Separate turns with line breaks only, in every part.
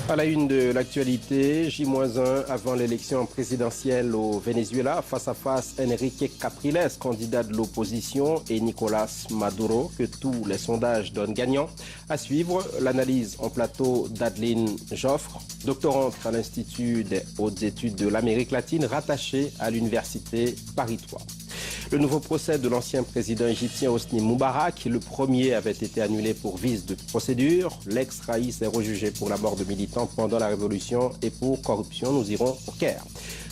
À la une de l'actualité, J-1 avant l'élection présidentielle au Venezuela, face à face Enrique Capriles, candidat de l'opposition, et Nicolas Maduro, que tous les sondages donnent gagnant. À suivre, l'analyse en plateau d'Adeline Joffre, doctorante à l'Institut des hautes études de l'Amérique latine, rattachée à l'Université Paris 3. Le nouveau procès de l'ancien président égyptien Hosni Moubarak, le premier avait été annulé pour vice de procédure. L'ex-Raïs est rejugé pour la mort de militants pendant la révolution et pour corruption. Nous irons au Caire.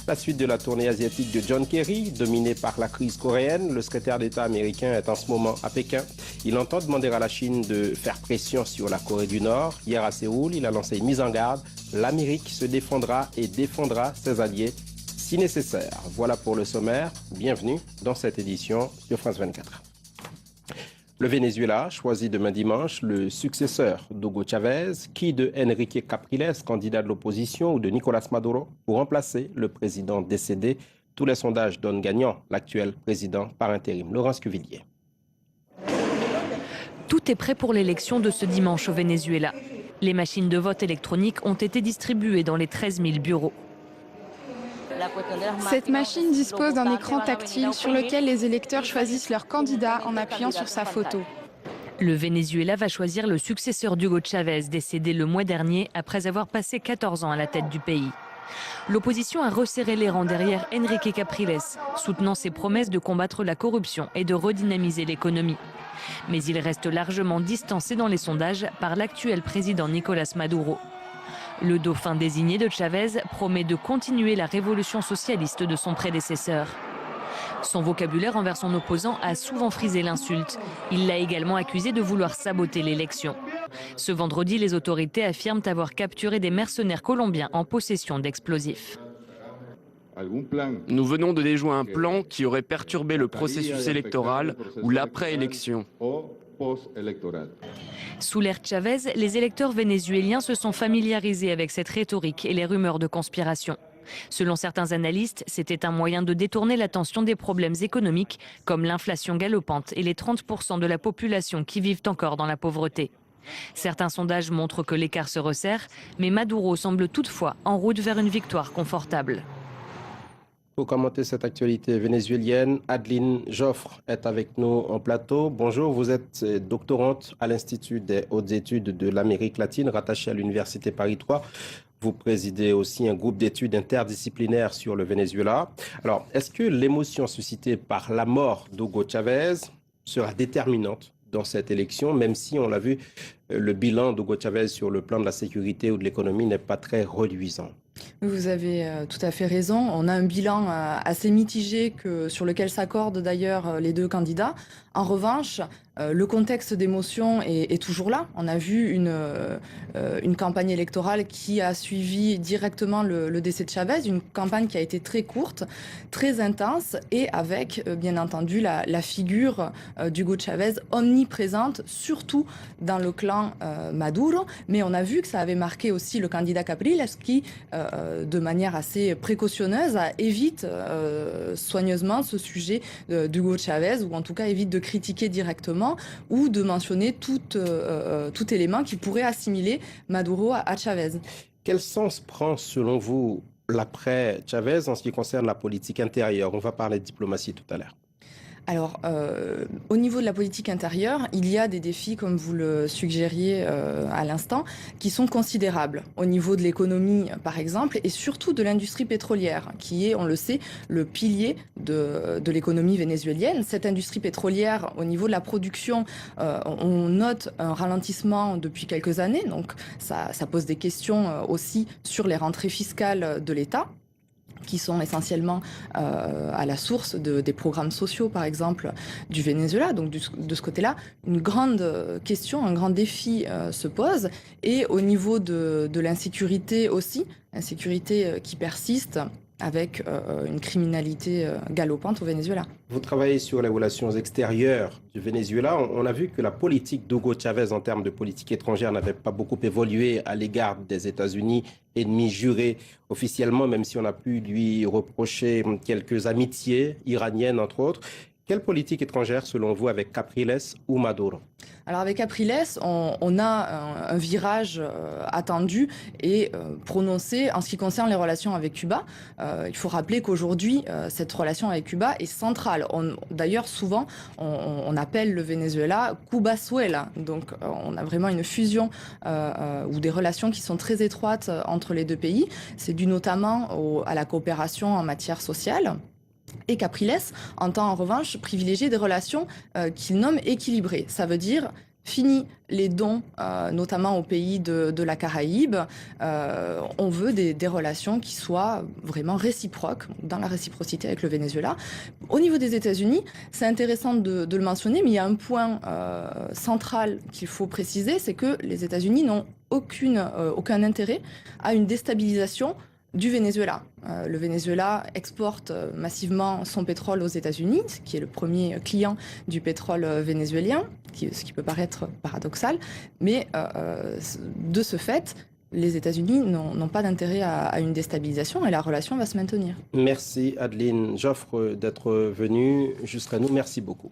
La suite de la tournée asiatique de John Kerry, dominée par la crise coréenne, le secrétaire d'État américain est en ce moment à Pékin. Il entend demander à la Chine de faire pression sur la Corée du Nord. Hier à Séoul, il a lancé une mise en garde. L'Amérique se défendra et défendra ses alliés si nécessaire. Voilà pour le sommaire. Bienvenue dans cette édition de France 24. Le Venezuela choisit demain dimanche le successeur d'Hugo Chavez, qui de Enrique Capriles, candidat de l'opposition, ou de Nicolas Maduro, pour remplacer le président décédé. Tous les sondages donnent gagnant l'actuel président par intérim, Laurence Cuvillier.
Tout est prêt pour l'élection de ce dimanche au Venezuela. Les machines de vote électroniques ont été distribuées dans les 13 000 bureaux.
Cette machine dispose d'un écran tactile sur lequel les électeurs choisissent leur candidat en appuyant sur sa photo.
Le Venezuela va choisir le successeur d'Hugo Chavez, décédé le mois dernier après avoir passé 14 ans à la tête du pays. L'opposition a resserré les rangs derrière Enrique Capriles, soutenant ses promesses de combattre la corruption et de redynamiser l'économie. Mais il reste largement distancé dans les sondages par l'actuel président Nicolas Maduro. Le dauphin désigné de Chavez promet de continuer la révolution socialiste de son prédécesseur. Son vocabulaire envers son opposant a souvent frisé l'insulte. Il l'a également accusé de vouloir saboter l'élection. Ce vendredi, les autorités affirment avoir capturé des mercenaires colombiens en possession d'explosifs.
Nous venons de déjouer un plan qui aurait perturbé le processus électoral ou l'après-élection.
Sous l'ère Chavez, les électeurs vénézuéliens se sont familiarisés avec cette rhétorique et les rumeurs de conspiration. Selon certains analystes, c'était un moyen de détourner l'attention des problèmes économiques comme l'inflation galopante et les 30% de la population qui vivent encore dans la pauvreté. Certains sondages montrent que l'écart se resserre, mais Maduro semble toutefois en route vers une victoire confortable.
Pour commenter cette actualité vénézuélienne, Adeline Joffre est avec nous en plateau. Bonjour, vous êtes doctorante à l'Institut des hautes études de l'Amérique latine, rattachée à l'Université Paris 3. Vous présidez aussi un groupe d'études interdisciplinaires sur le Venezuela. Alors, est-ce que l'émotion suscitée par la mort d'Hugo Chavez sera déterminante dans cette élection, même si, on l'a vu, le bilan d'Hugo Chavez sur le plan de la sécurité ou de l'économie n'est pas très reluisant?
Vous avez tout à fait raison. On a un bilan assez mitigé sur lequel s'accordent d'ailleurs les deux candidats. En revanche, le contexte d'émotion est toujours là. On a vu une campagne électorale qui a suivi directement le décès de Chavez, une campagne qui a été très courte, très intense et avec bien entendu la figure d'Hugo Chavez omniprésente, surtout dans le clan Maduro. Mais on a vu que ça avait marqué aussi le candidat Capriles qui, de manière assez précautionneuse, évite soigneusement ce sujet d'Hugo Chavez, ou en tout cas évite de critiquer directement ou de mentionner tout élément qui pourrait assimiler Maduro à Chavez.
Quel sens prend selon vous l'après-Chavez en ce qui concerne la politique intérieure? On va parler de diplomatie tout à l'heure.
Alors, au niveau de la politique intérieure, il y a des défis, comme vous le suggériez à l'instant, qui sont considérables. Au niveau de l'économie, par exemple, et surtout de l'industrie pétrolière, qui est, on le sait, le pilier de l'économie vénézuélienne. Cette industrie pétrolière, au niveau de la production, on note un ralentissement depuis quelques années. Donc, ça pose des questions aussi sur les rentrées fiscales de l'État, qui sont essentiellement à la source des programmes sociaux, par exemple, du Venezuela. Donc, de ce côté-là, une grande question, un grand défi se pose. Et au niveau de l'insécurité aussi, insécurité qui persiste avec une criminalité galopante au Venezuela.
Vous travaillez sur les relations extérieures du Venezuela. On a vu que la politique d'Hugo Chavez en termes de politique étrangère n'avait pas beaucoup évolué à l'égard des États-Unis, ennemi juré officiellement, même si on a pu lui reprocher quelques amitiés iraniennes, entre autres. Quelle politique étrangère, selon vous, avec Capriles ou Maduro?
Alors avec Capriles, on a un virage attendu et prononcé en ce qui concerne les relations avec Cuba. Il faut rappeler qu'aujourd'hui, cette relation avec Cuba est centrale. D'ailleurs, souvent, on appelle le Venezuela Cubazuela. Donc on a vraiment une fusion ou des relations qui sont très étroites entre les deux pays. C'est dû notamment à la coopération en matière sociale. Et Capriles entend en revanche privilégier des relations qu'il nomme équilibrées. Ça veut dire fini les dons, notamment aux pays de la Caraïbe. On veut des relations qui soient vraiment réciproques, dans la réciprocité avec le Venezuela. Au niveau des États-Unis, c'est intéressant de le mentionner, mais il y a un point central qu'il faut préciser, c'est que les États-Unis n'ont aucun intérêt à une déstabilisation du Venezuela. Le Venezuela exporte massivement son pétrole aux États-Unis, qui est le premier client du pétrole vénézuélien, ce qui peut paraître paradoxal, mais de ce fait, les États-Unis n'ont pas d'intérêt à une déstabilisation et la relation va se maintenir.
Merci Adeline Joffre d'être venue jusqu'à nous. Merci beaucoup.